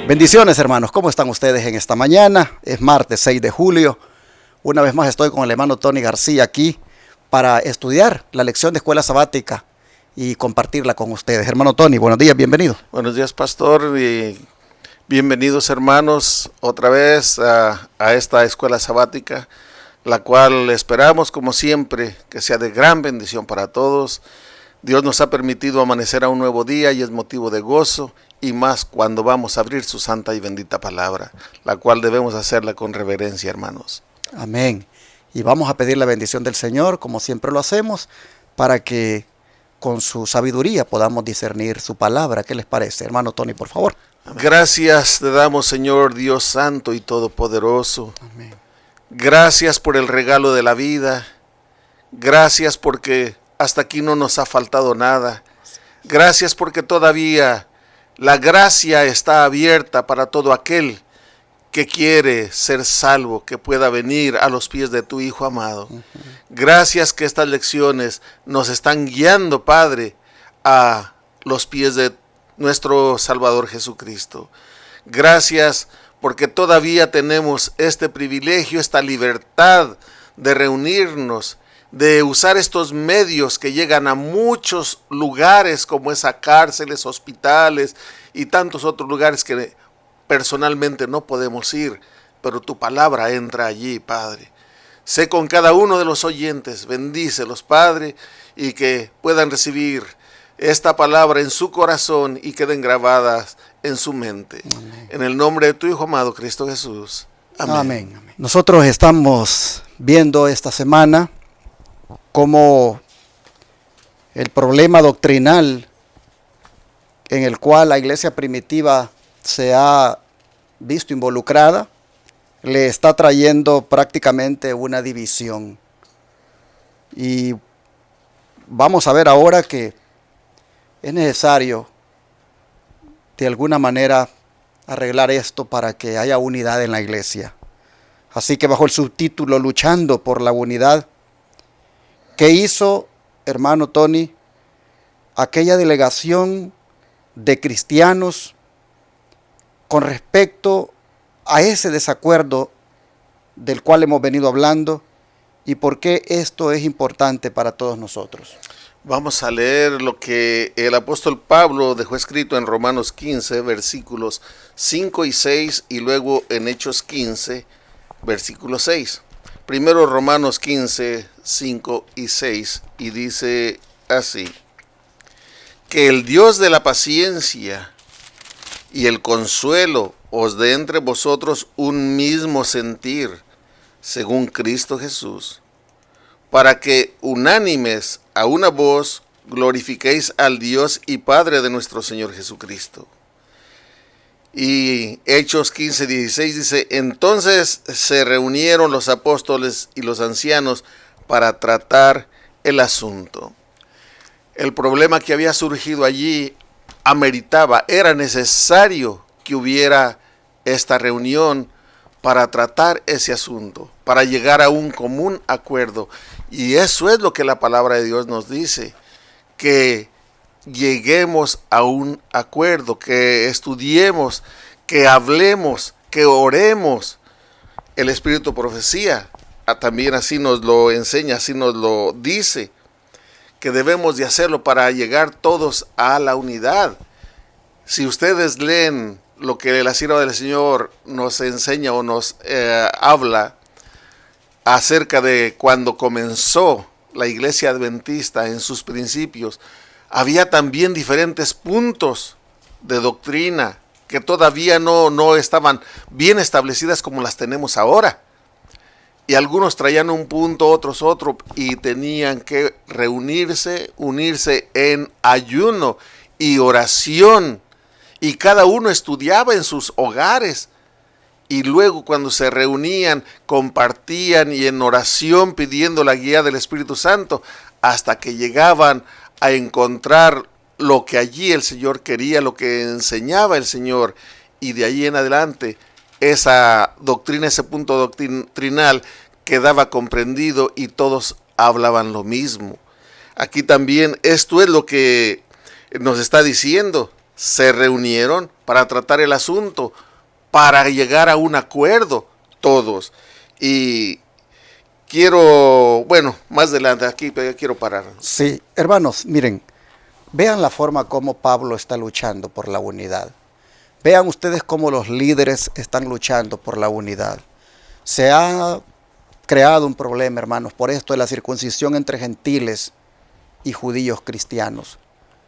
Bendiciones, hermanos, ¿cómo están ustedes en esta mañana? Es martes 6 de julio. Una vez más estoy con el hermano Tony García aquí para estudiar la lección de escuela sabática y compartirla con ustedes. Hermano Tony, buenos días, bienvenido. Buenos días, pastor, y bienvenidos, hermanos, otra vez a esta escuela sabática, la cual esperamos, como siempre, que sea de gran bendición para todos. Dios nos ha permitido amanecer a un nuevo día y es motivo de gozo, y más cuando vamos a abrir su santa y bendita palabra, la cual debemos hacerla con reverencia, hermanos. Amén. Y vamos a pedir la bendición del Señor, como siempre lo hacemos, para que con su sabiduría podamos discernir su palabra. ¿Qué les parece? Hermano Tony, por favor. Amén. Gracias te damos, Señor Dios Santo y Todopoderoso. Amén. Gracias por el regalo de la vida. Gracias porque hasta aquí no nos ha faltado nada. Gracias porque todavía la gracia está abierta para todo aquel que quiere ser salvo, que pueda venir a los pies de tu Hijo amado. Gracias que estas lecciones nos están guiando, Padre, a los pies de nuestro Salvador Jesucristo. Gracias porque todavía tenemos este privilegio, esta libertad de reunirnos, de usar estos medios que llegan a muchos lugares como esas cárceles, hospitales y tantos otros lugares que personalmente no podemos ir, pero tu palabra entra allí, Padre. Sé con cada uno de los oyentes, bendícelos, Padre, y que puedan recibir esta palabra en su corazón y queden grabadas en su mente. Amén. En el nombre de tu Hijo amado, Cristo Jesús. Amén. Amén. Amén. Nosotros estamos viendo esta semana cómo el problema doctrinal en el cual la iglesia primitiva se ha visto involucrada le está trayendo prácticamente una división. Y vamos a ver ahora que es necesario de alguna manera arreglar esto para que haya unidad en la iglesia. Así que bajo el subtítulo Luchando por la unidad, ¿qué hizo, hermano Tony, aquella delegación de cristianos con respecto a ese desacuerdo del cual hemos venido hablando y por qué esto es importante para todos nosotros? Vamos a leer lo que el apóstol Pablo dejó escrito en Romanos 15, versículos 5 y 6, y luego en Hechos 15, versículo 6. Primero Romanos 15, 5 y 6, y dice así: que el Dios de la paciencia y el consuelo os dé entre vosotros un mismo sentir, según Cristo Jesús, para que unánimes a una voz glorifiquéis al Dios y Padre de nuestro Señor Jesucristo. Y Hechos 15, 16 dice: entonces se reunieron los apóstoles y los ancianos para tratar el asunto. El problema que había surgido allí ameritaba, era necesario que hubiera esta reunión para tratar ese asunto, para llegar a un común acuerdo. Y eso es lo que la palabra de Dios nos dice, que lleguemos a un acuerdo, que estudiemos, que hablemos, que oremos. El Espíritu de Profecía también así nos lo enseña, así nos lo dice, que debemos de hacerlo para llegar todos a la unidad. Si ustedes leen lo que la sierva del Señor nos enseña o nos habla acerca de cuando comenzó la iglesia adventista en sus principios, había también diferentes puntos de doctrina que todavía no estaban bien establecidas como las tenemos ahora. Y algunos traían un punto, otros otro, y tenían que reunirse, unirse en ayuno y oración. Y cada uno estudiaba en sus hogares. Y luego cuando se reunían, compartían y en oración pidiendo la guía del Espíritu Santo, hasta que llegaban a encontrar lo que allí el Señor quería, lo que enseñaba el Señor. Y de ahí en adelante, esa doctrina, ese punto doctrinal quedaba comprendido y todos hablaban lo mismo. Aquí también esto es lo que nos está diciendo. Se reunieron para tratar el asunto, para llegar a un acuerdo todos. Y quiero, más adelante, aquí pero ya quiero parar. Sí, hermanos, miren, vean la forma como Pablo está luchando por la unidad. Vean ustedes cómo los líderes están luchando por la unidad. Se ha creado un problema, hermanos, por esto de la circuncisión entre gentiles y judíos cristianos.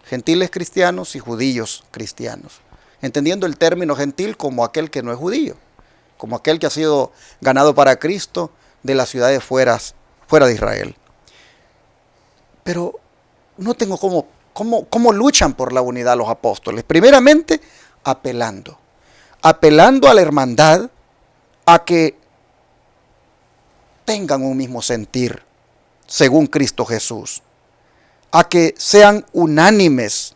Gentiles cristianos y judíos cristianos. Entendiendo el término gentil como aquel que no es judío, como aquel que ha sido ganado para Cristo de las ciudades fuera de Israel. Pero no tengo cómo luchan por la unidad los apóstoles. Primeramente, apelando a la hermandad, a que tengan un mismo sentir, según Cristo Jesús, a que sean unánimes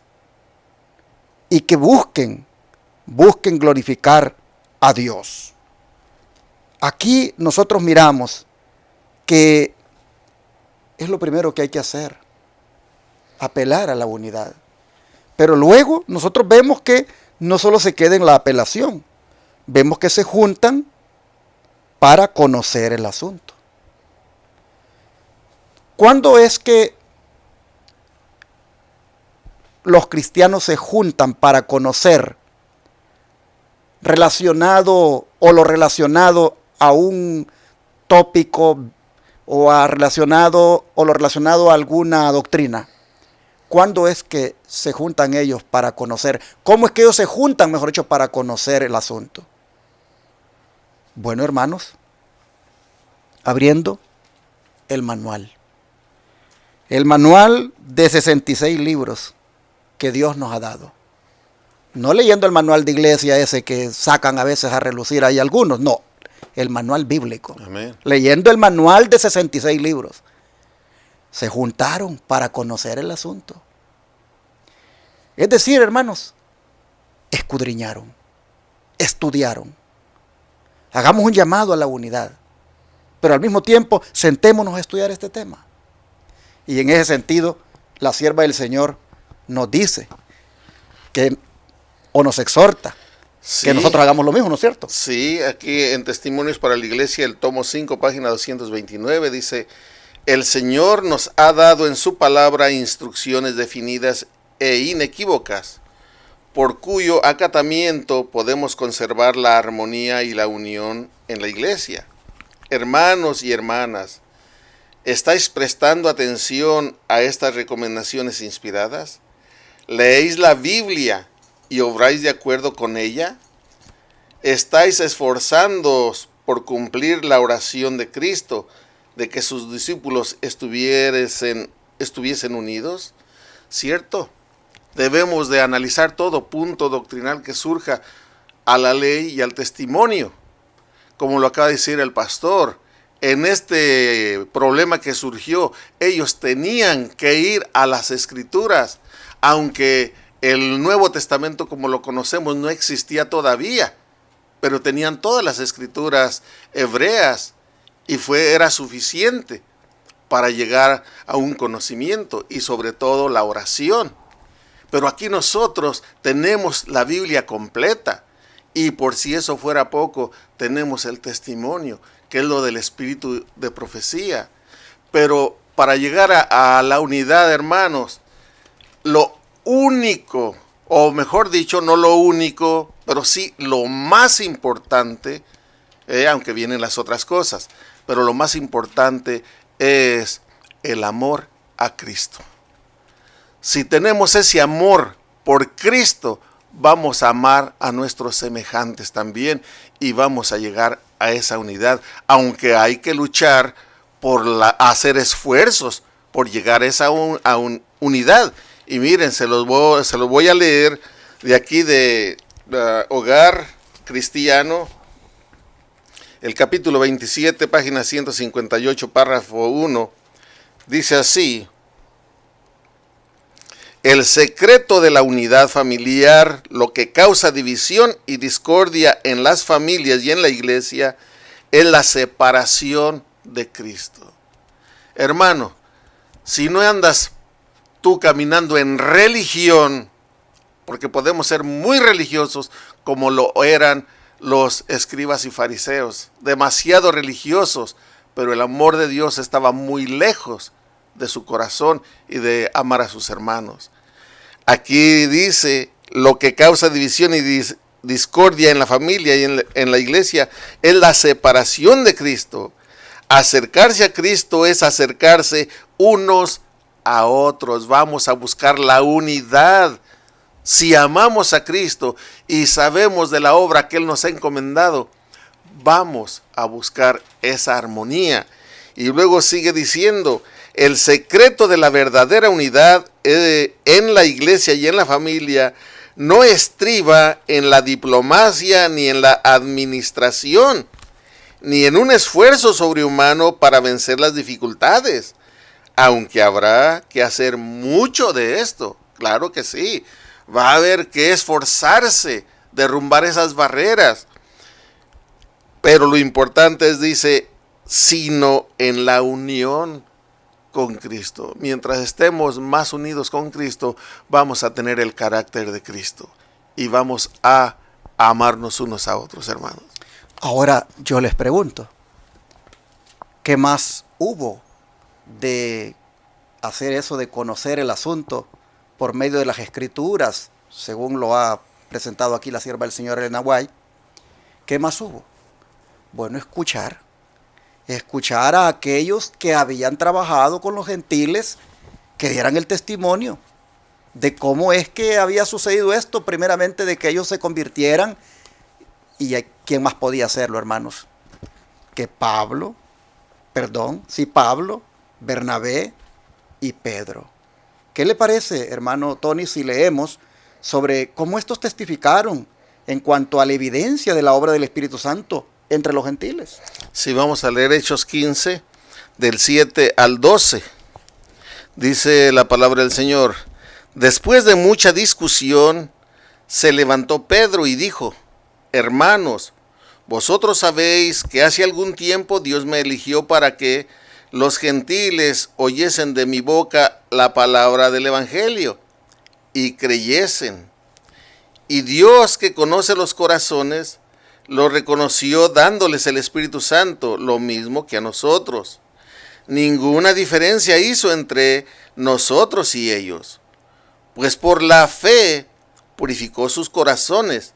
y que busquen glorificar a Dios. Aquí nosotros miramos que es lo primero que hay que hacer, apelar a la unidad. Pero luego nosotros vemos que no solo se queda en la apelación, vemos que se juntan para conocer el asunto. ¿Cuándo es que los cristianos se juntan para conocer lo relacionado a un tópico o lo relacionado a alguna doctrina? ¿Cuándo es que se juntan ellos para conocer? ¿Cómo es que ellos se juntan, mejor dicho, para conocer el asunto? Bueno, hermanos, abriendo el manual. El manual de 66 libros que Dios nos ha dado. No leyendo el manual de iglesia ese que sacan a veces a relucir ahí algunos, no. El manual bíblico. Amén. Leyendo el manual de 66 libros. Se juntaron para conocer el asunto. Es decir, hermanos, escudriñaron, estudiaron. Hagamos un llamado a la unidad, pero al mismo tiempo sentémonos a estudiar este tema. Y en ese sentido, la sierva del Señor nos dice o nos exhorta que nosotros hagamos lo mismo, ¿no es cierto? Sí, aquí en Testimonios para la Iglesia, el tomo 5, página 229, dice: el Señor nos ha dado en su palabra instrucciones definidas e inequívocas, por cuyo acatamiento podemos conservar la armonía y la unión en la iglesia. Hermanos y hermanas, ¿estáis prestando atención a estas recomendaciones inspiradas? ¿Leéis la Biblia y obráis de acuerdo con ella? ¿Estáis esforzándoos por cumplir la oración de Cristo, de que sus discípulos estuviesen unidos? ¿Cierto? Debemos de analizar todo punto doctrinal que surja a la ley y al testimonio. Como lo acaba de decir el pastor, en este problema que surgió, ellos tenían que ir a las Escrituras, aunque el Nuevo Testamento como lo conocemos no existía todavía, pero tenían todas las Escrituras hebreas y era suficiente para llegar a un conocimiento y sobre todo la oración. Pero aquí nosotros tenemos la Biblia completa y por si eso fuera poco, tenemos el testimonio, que es lo del espíritu de profecía. Pero para llegar a la unidad, hermanos, lo único, o mejor dicho, no lo único, pero sí lo más importante, aunque vienen las otras cosas, pero lo más importante es el amor a Cristo. Si tenemos ese amor por Cristo, vamos a amar a nuestros semejantes también y vamos a llegar a esa unidad, aunque hay que luchar por hacer esfuerzos por llegar a esa unidad. Y miren, se los voy a leer de aquí de Hogar Cristiano, el capítulo 27, página 158, párrafo 1, dice así: el secreto de la unidad familiar, lo que causa división y discordia en las familias y en la iglesia, es la separación de Cristo. Hermano, si no andas tú caminando en religión, porque podemos ser muy religiosos como lo eran los escribas y fariseos, demasiado religiosos, pero el amor de Dios estaba muy lejos de su corazón y de amar a sus hermanos. Aquí dice, lo que causa división y discordia en la familia y en la iglesia es la separación de Cristo. Acercarse a Cristo es acercarse unos a otros. Vamos a buscar la unidad. Si amamos a Cristo y sabemos de la obra que Él nos ha encomendado, vamos a buscar esa armonía. Y luego sigue diciendo, el secreto de la verdadera unidad en la iglesia y en la familia no estriba en la diplomacia ni en la administración, ni en un esfuerzo sobrehumano para vencer las dificultades, aunque habrá que hacer mucho de esto, claro que sí. Va a haber que esforzarse, derrumbar esas barreras. Pero lo importante es, dice, sino en la unión con Cristo. Mientras estemos más unidos con Cristo, vamos a tener el carácter de Cristo. Y vamos a amarnos unos a otros, hermanos. Ahora yo les pregunto, ¿qué más hubo de hacer eso de conocer el asunto por medio de las escrituras, según lo ha presentado aquí la sierva del Señor Elena White? ¿Qué más hubo? Bueno, escuchar a aquellos que habían trabajado con los gentiles, que dieran el testimonio de cómo es que había sucedido esto, primeramente de que ellos se convirtieran. ¿Y quién más podía hacerlo, hermanos? Que Pablo, Bernabé y Pedro. ¿Qué le parece, hermano Tony, si leemos sobre cómo estos testificaron en cuanto a la evidencia de la obra del Espíritu Santo entre los gentiles? Sí, vamos a leer Hechos 15, del 7 al 12. Dice la palabra del Señor: después de mucha discusión, se levantó Pedro y dijo: hermanos, vosotros sabéis que hace algún tiempo Dios me eligió para que los gentiles oyesen de mi boca la palabra del Evangelio y creyesen. Y Dios, que conoce los corazones, lo reconoció dándoles el Espíritu Santo, lo mismo que a nosotros. Ninguna diferencia hizo entre nosotros y ellos, pues por la fe purificó sus corazones.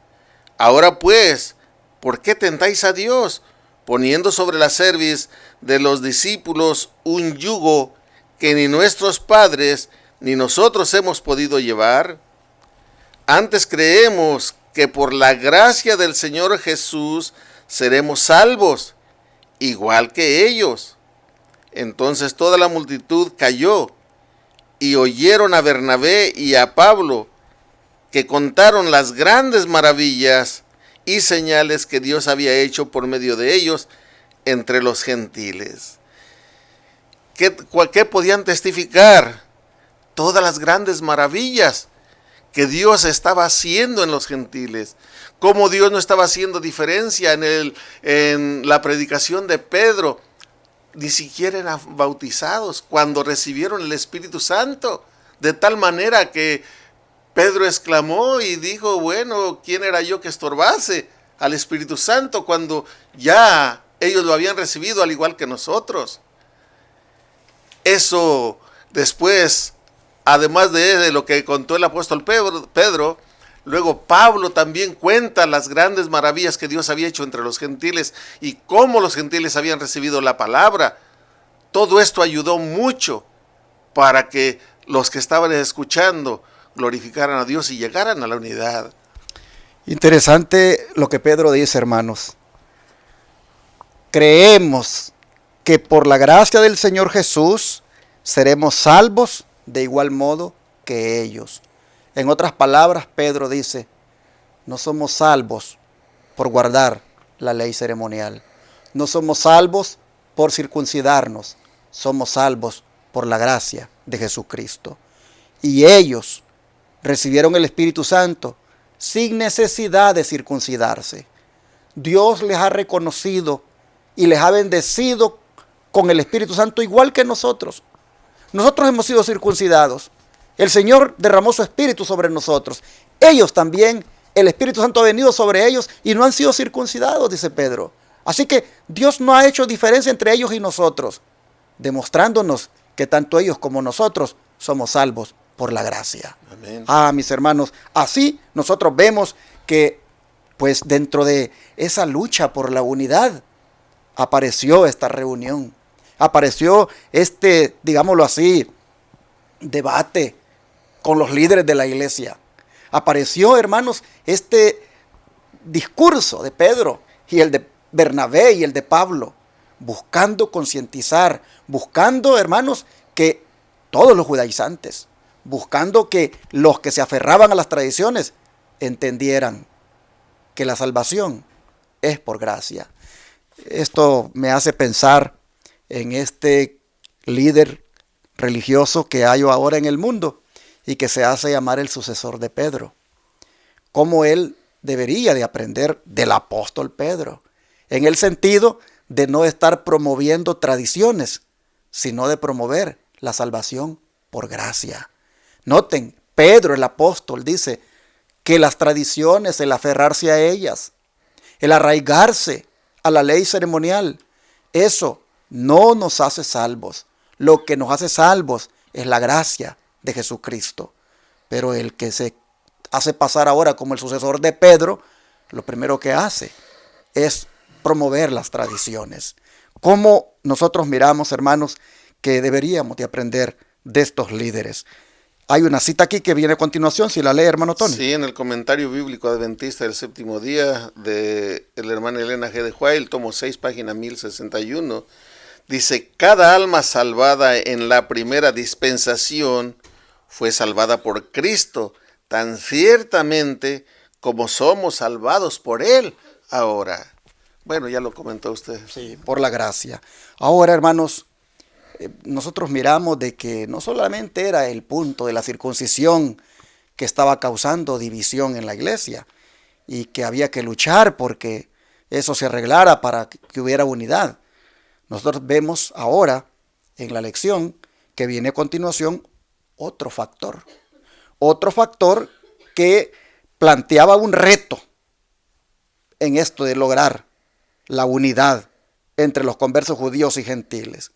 Ahora pues, ¿por qué tentáis a Dios, poniendo sobre la cerviz de los discípulos un yugo que ni nuestros padres ni nosotros hemos podido llevar? Antes creemos que por la gracia del Señor Jesús seremos salvos, igual que ellos. Entonces toda la multitud cayó y oyeron a Bernabé y a Pablo, que contaron las grandes maravillas y señales que Dios había hecho por medio de ellos entre los gentiles. ¿Qué podían testificar? Todas las grandes maravillas que Dios estaba haciendo en los gentiles. Cómo Dios no estaba haciendo diferencia en la predicación de Pedro. Ni siquiera eran bautizados cuando recibieron el Espíritu Santo. De tal manera que Pedro exclamó y dijo: bueno, ¿quién era yo que estorbase al Espíritu Santo cuando ya ellos lo habían recibido al igual que nosotros? Eso después, además de lo que contó el apóstol Pedro, luego Pablo también cuenta las grandes maravillas que Dios había hecho entre los gentiles y cómo los gentiles habían recibido la palabra. Todo esto ayudó mucho para que los que estaban escuchando glorificaran a Dios y llegaran a la unidad. Interesante lo que Pedro dice, hermanos. Creemos que por la gracia del Señor Jesús seremos salvos de igual modo que ellos. En otras palabras, Pedro dice: no somos salvos por guardar la ley ceremonial. No somos salvos por circuncidarnos. Somos salvos por la gracia de Jesucristo. Y ellos recibieron el Espíritu Santo sin necesidad de circuncidarse. Dios les ha reconocido y les ha bendecido con el Espíritu Santo igual que nosotros. Nosotros hemos sido circuncidados, El Señor derramó su Espíritu sobre nosotros. Ellos también, el Espíritu Santo ha venido sobre ellos y no han sido circuncidados, dice Pedro. Así que Dios no ha hecho diferencia entre ellos y nosotros, demostrándonos que tanto ellos como nosotros somos salvos por la gracia. Amén. Mis hermanos, así nosotros vemos que pues dentro de esa lucha por la unidad apareció esta reunión, apareció digámoslo así, debate con los líderes de la iglesia. Apareció, hermanos, este discurso de Pedro y el de Bernabé y el de Pablo, buscando concientizar, buscando, hermanos, que todos los judaizantes, buscando que los que se aferraban a las tradiciones entendieran que la salvación es por gracia. Esto me hace pensar en este líder religioso que hay ahora en el mundo y que se hace llamar el sucesor de Pedro. Cómo él debería de aprender del apóstol Pedro, en el sentido de no estar promoviendo tradiciones, sino de promover la salvación por gracia. Noten, Pedro el apóstol dice que las tradiciones, el aferrarse a ellas, el arraigarse a la ley ceremonial, eso no nos hace salvos. Lo que nos hace salvos es la gracia de Jesucristo. Pero el que se hace pasar ahora como el sucesor de Pedro, lo primero que hace es promover las tradiciones. ¿Cómo nosotros miramos, hermanos, que deberíamos de aprender de estos líderes? Hay una cita aquí que viene a continuación, si la lee, hermano Tony. Sí, en el comentario bíblico adventista del séptimo día de la hermana Elena G. de White, el tomo 6, página 1061, dice: cada alma salvada en la primera dispensación fue salvada por Cristo, tan ciertamente como somos salvados por Él ahora. Bueno, ya lo comentó usted. Sí, por la gracia. Ahora, hermanos, nosotros miramos de que no solamente era el punto de la circuncisión que estaba causando división en la iglesia y que había que luchar porque eso se arreglara para que hubiera unidad. Nosotros vemos ahora en la lección que viene a continuación otro factor que planteaba un reto en esto de lograr la unidad entre los conversos judíos y gentiles.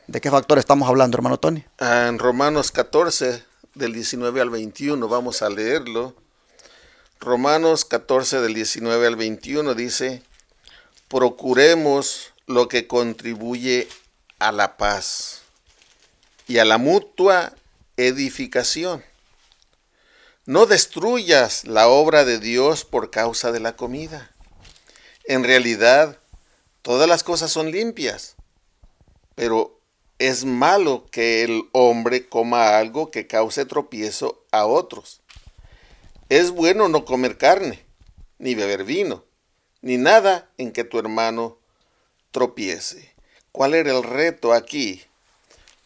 ¿De qué factor estamos hablando, hermano Tony? En Romanos 14, del 19 al 21, vamos a leerlo. Romanos 14, del 19 al 21 dice: procuremos lo que contribuye a la paz y a la mutua edificación. No destruyas la obra de Dios por causa de la comida. En realidad, todas las cosas son limpias, pero es malo que el hombre coma algo que cause tropiezo a otros. Es bueno no comer carne, ni beber vino, ni nada en que tu hermano tropiece. ¿Cuál era el reto aquí?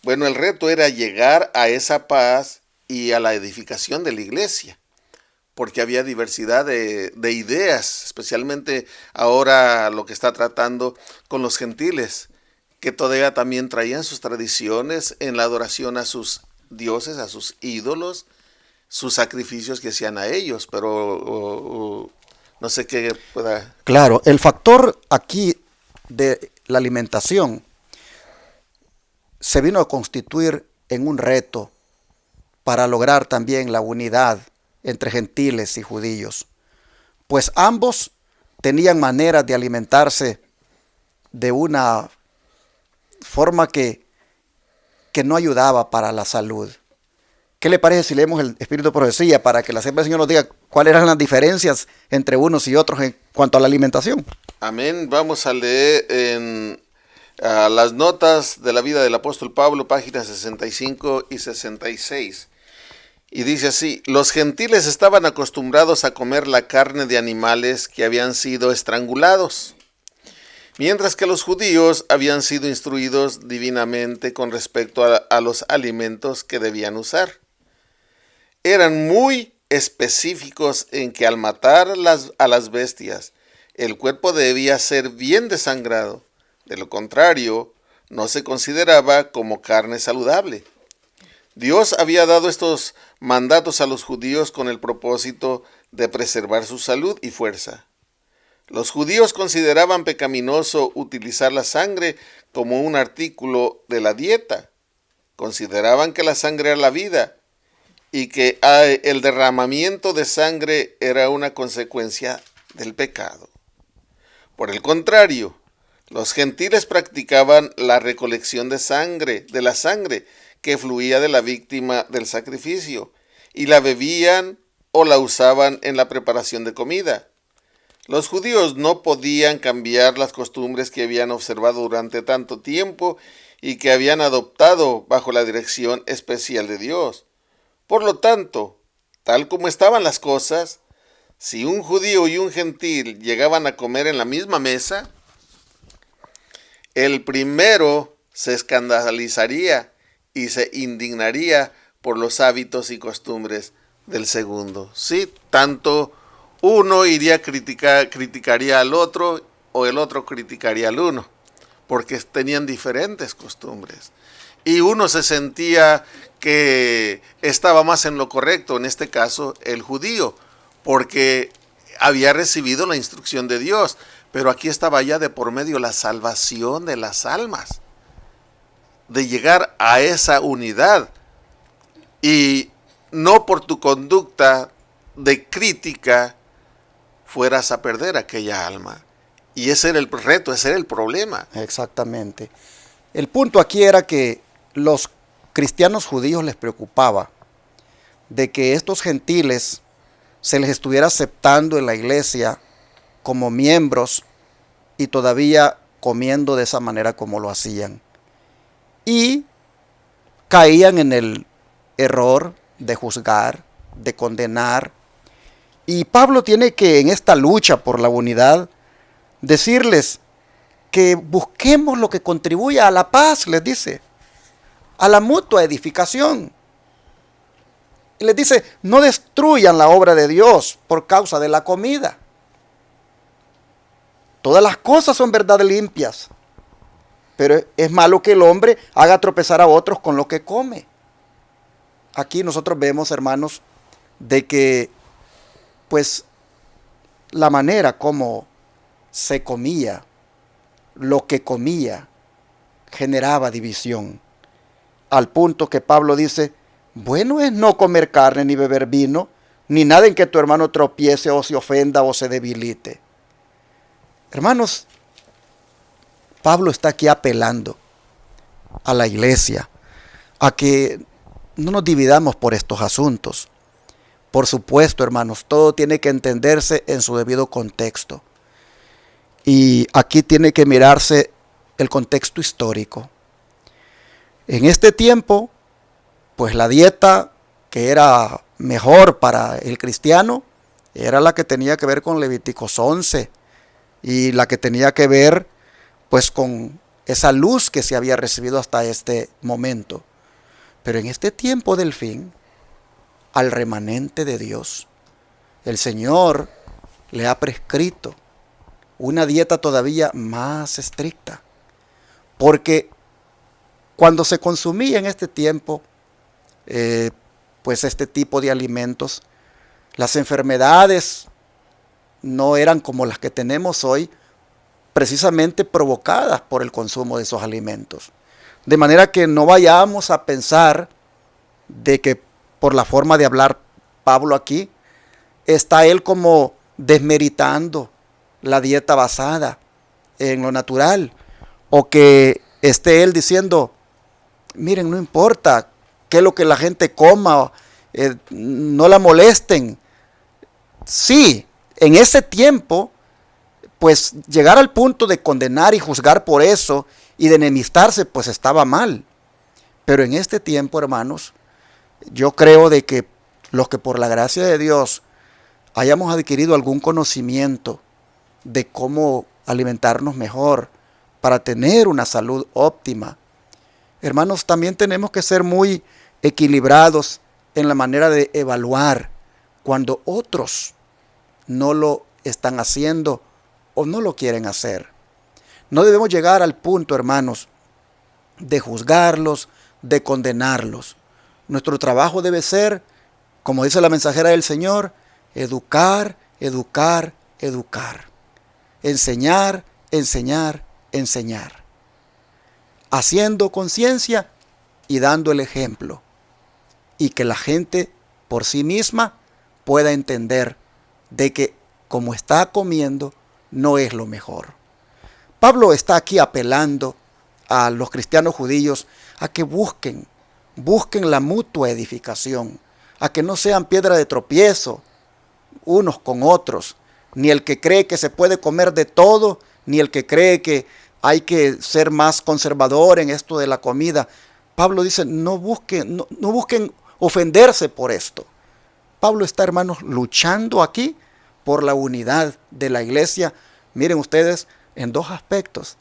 Bueno, el reto era llegar a esa paz y a la edificación de la iglesia, porque había diversidad de ideas, especialmente ahora lo que está tratando con los gentiles, que todavía también traían sus tradiciones en la adoración a sus dioses, a sus ídolos, sus sacrificios que hacían a ellos, pero no sé qué pueda... Claro, el factor aquí de la alimentación se vino a constituir en un reto para lograr también la unidad entre gentiles y judíos, pues ambos tenían maneras de alimentarse de una forma que no ayudaba para la salud. ¿Qué le parece si leemos el Espíritu de Profecía para que la sierva del Señor nos diga cuáles eran las diferencias entre unos y otros en cuanto a la alimentación? Amén. Vamos a leer en las notas de la vida del apóstol Pablo, páginas 65 y 66. Y dice así: los gentiles estaban acostumbrados a comer la carne de animales que habían sido estrangulados, mientras que los judíos habían sido instruidos divinamente con respecto a los alimentos que debían usar. Eran muy específicos en que al matar a las bestias, el cuerpo debía ser bien desangrado. De lo contrario, no se consideraba como carne saludable. Dios había dado estos mandatos a los judíos con el propósito de preservar su salud y fuerza. Los judíos consideraban pecaminoso utilizar la sangre como un artículo de la dieta. Consideraban que la sangre era la vida y que el derramamiento de sangre era una consecuencia del pecado. Por el contrario, los gentiles practicaban la recolección de la sangre que fluía de la víctima del sacrificio, y la bebían o la usaban en la preparación de comida. Los judíos no podían cambiar las costumbres que habían observado durante tanto tiempo y que habían adoptado bajo la dirección especial de Dios. Por lo tanto, tal como estaban las cosas, si un judío y un gentil llegaban a comer en la misma mesa, el primero se escandalizaría y se indignaría por los hábitos y costumbres del segundo. Sí, tanto uno criticaría al otro, o el otro criticaría al uno, porque tenían diferentes costumbres. Y uno se sentía que estaba más en lo correcto, en este caso el judío, porque había recibido la instrucción de Dios. Pero aquí estaba ya de por medio la salvación de las almas, de llegar a esa unidad, y no por tu conducta de crítica fueras a perder aquella alma. Y ese era el reto, ese era el problema. Exactamente. El punto aquí era que los cristianos judíos les preocupaba de que estos gentiles se les estuviera aceptando en la iglesia como miembros y todavía comiendo de esa manera como lo hacían. Y caían en el error de juzgar, de condenar. Y Pablo tiene que, en esta lucha por la unidad, decirles que busquemos lo que contribuya a la paz, les dice, a la mutua edificación. Y les dice, no destruyan la obra de Dios por causa de la comida. Todas las cosas son verdad limpias, pero es malo que el hombre haga tropezar a otros con lo que come. Aquí nosotros vemos, hermanos, de que pues la manera como se comía, lo que comía, generaba división. Al punto que Pablo dice, bueno es no comer carne ni beber vino, ni nada en que tu hermano tropiece o se ofenda o se debilite. Hermanos, Pablo está aquí apelando a la iglesia, a que no nos dividamos por estos asuntos. Por supuesto, hermanos, todo tiene que entenderse en su debido contexto. Y aquí tiene que mirarse el contexto histórico. En este tiempo, pues la dieta que era mejor para el cristiano era la que tenía que ver con Levíticos 11 y la que tenía que ver pues con esa luz que se había recibido hasta este momento. Pero en este tiempo del fin, al remanente de Dios, el Señor le ha prescrito una dieta todavía más estricta, porque cuando se consumía en este tiempo pues este tipo de alimentos, las enfermedades no eran como las que tenemos hoy, precisamente provocadas por el consumo de esos alimentos. De manera que no vayamos a pensar de que por la forma de hablar Pablo aquí, está él como desmeritando la dieta basada en lo natural, o que esté él diciendo, miren, no importa qué es lo que la gente coma, no la molesten. Sí, en ese tiempo, pues llegar al punto de condenar y juzgar por eso y de enemistarse, pues estaba mal. Pero en este tiempo, hermanos, yo creo de que los que por la gracia de Dios hayamos adquirido algún conocimiento de cómo alimentarnos mejor para tener una salud óptima, hermanos, también tenemos que ser muy equilibrados en la manera de evaluar cuando otros no lo están haciendo o no lo quieren hacer. No debemos llegar al punto, hermanos, de juzgarlos, de condenarlos. Nuestro trabajo debe ser, como dice la mensajera del Señor, educar, educar, educar. Enseñar, enseñar, enseñar. Haciendo conciencia y dando el ejemplo. Y que la gente por sí misma pueda entender de que como está comiendo no es lo mejor. Pablo está aquí apelando a los cristianos judíos a que busquen la mutua edificación, a que no sean piedra de tropiezo unos con otros, ni el que cree que se puede comer de todo, ni el que cree que hay que ser más conservador en esto de la comida. Pablo dice, no busquen ofenderse por esto. Pablo está, hermanos, luchando aquí por la unidad de la iglesia. Miren ustedes, en dos aspectos,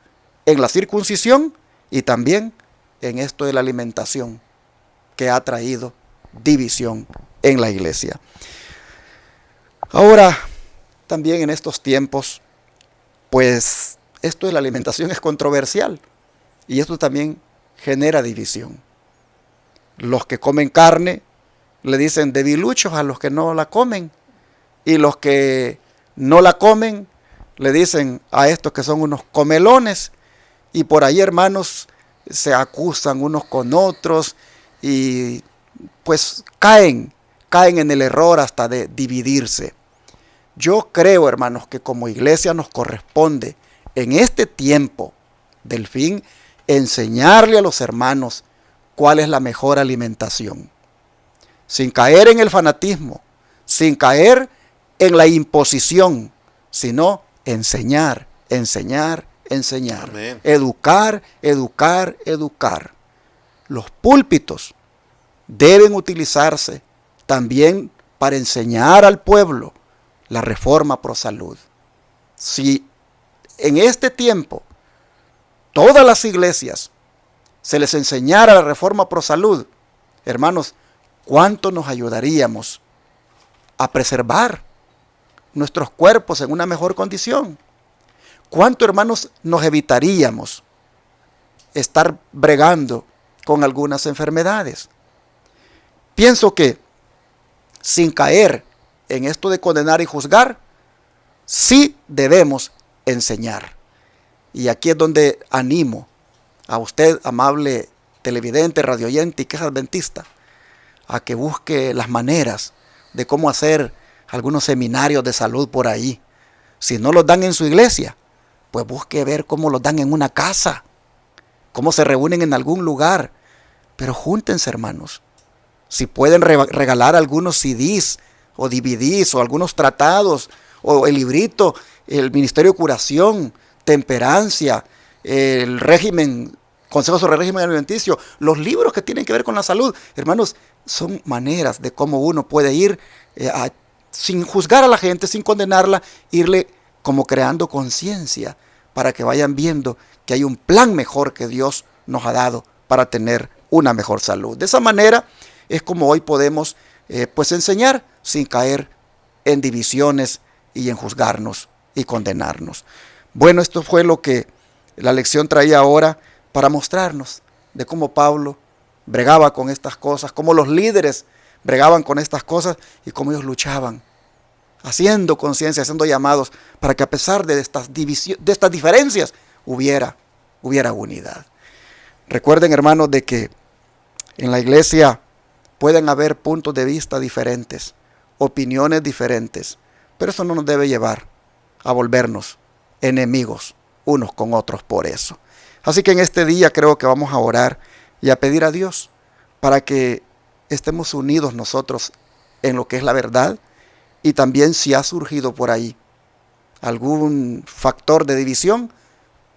en la circuncisión y también en esto de la alimentación, que ha traído división en la iglesia. Ahora, también en estos tiempos, pues esto de la alimentación es controversial y esto también genera división. Los que comen carne le dicen debiluchos a los que no la comen, y los que no la comen le dicen a estos que son unos comelones, y por ahí, hermanos, se acusan unos con otros y pues caen en el error hasta de dividirse. Yo creo, hermanos, que como iglesia nos corresponde en este tiempo del fin enseñarle a los hermanos cuál es la mejor alimentación, sin caer en el fanatismo, sin caer en la imposición, sino enseñar, enseñar, enseñar. Amén. Educar, educar, educar. Los púlpitos deben utilizarse también para enseñar al pueblo la reforma pro salud. Si en este tiempo todas las iglesias se les enseñara la reforma pro salud, hermanos, ¿cuánto nos ayudaríamos a preservar nuestros cuerpos en una mejor condición? ¿Cuánto, hermanos, nos evitaríamos estar bregando con algunas enfermedades? Pienso que sin caer en esto de condenar y juzgar, sí debemos enseñar. Y aquí es donde animo a usted, amable televidente, radioyente y queja adventista, a que busque las maneras de cómo hacer algunos seminarios de salud por ahí. Si no los dan en su iglesia, pues busque ver cómo los dan en una casa, cómo se reúnen en algún lugar. Pero júntense, hermanos. Si pueden regalar algunos CDs o DVDs o algunos tratados o el librito, el Ministerio de Curación, Temperancia, el régimen, Consejos sobre el Régimen Alimenticio, los libros que tienen que ver con la salud, hermanos, son maneras de cómo uno puede ir sin juzgar a la gente, sin condenarla, irle como creando conciencia para que vayan viendo que hay un plan mejor que Dios nos ha dado para tener una mejor salud. De esa manera es como hoy podemos pues enseñar sin caer en divisiones y en juzgarnos y condenarnos. Bueno, esto fue lo que la lección traía ahora para mostrarnos de cómo Pablo bregaba con estas cosas, cómo los líderes bregaban con estas cosas y cómo ellos luchaban, haciendo conciencia, haciendo llamados para que a pesar de estas diferencias hubiera unidad. Recuerden, hermanos, de que en la iglesia pueden haber puntos de vista diferentes, opiniones diferentes, pero eso no nos debe llevar a volvernos enemigos unos con otros por eso. Así que en este día creo que vamos a orar y a pedir a Dios para que estemos unidos nosotros en lo que es la verdad, y también si ha surgido por ahí algún factor de división,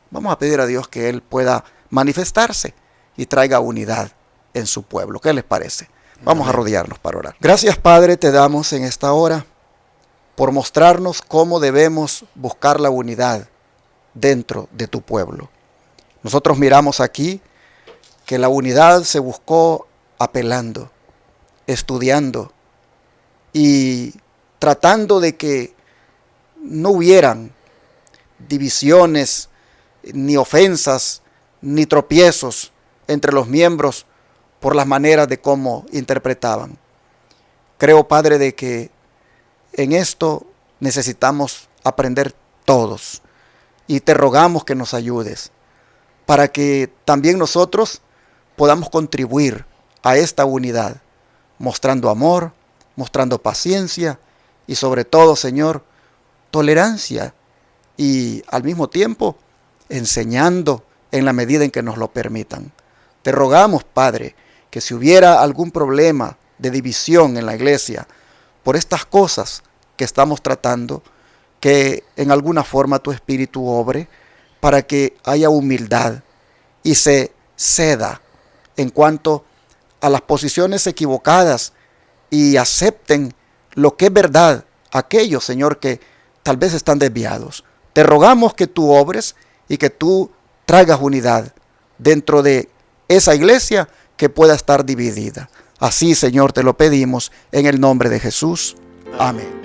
vamos a pedir a Dios que Él pueda manifestarse y traiga unidad en su pueblo. ¿Qué les parece? Vamos a arrodillarnos para orar. Gracias, Padre, te damos en esta hora por mostrarnos cómo debemos buscar la unidad dentro de tu pueblo. Nosotros miramos aquí que la unidad se buscó apelando, estudiando y tratando de que no hubieran divisiones, ni ofensas, ni tropiezos entre los miembros, por las maneras de cómo interpretaban. Creo, Padre, de que en esto necesitamos aprender todos, y te rogamos que nos ayudes para que también nosotros podamos contribuir a esta unidad, mostrando amor, mostrando paciencia y sobre todo, Señor, tolerancia, y al mismo tiempo enseñando en la medida en que nos lo permitan. Te rogamos, Padre, que si hubiera algún problema de división en la iglesia por estas cosas que estamos tratando, que en alguna forma tu Espíritu obre para que haya humildad y se ceda en cuanto a las posiciones equivocadas y acepten lo que es verdad aquellos, Señor, que tal vez están desviados. Te rogamos que tú obres y que tú traigas unidad dentro de esa iglesia que pueda estar dividida. Así, Señor, te lo pedimos en el nombre de Jesús. Amén.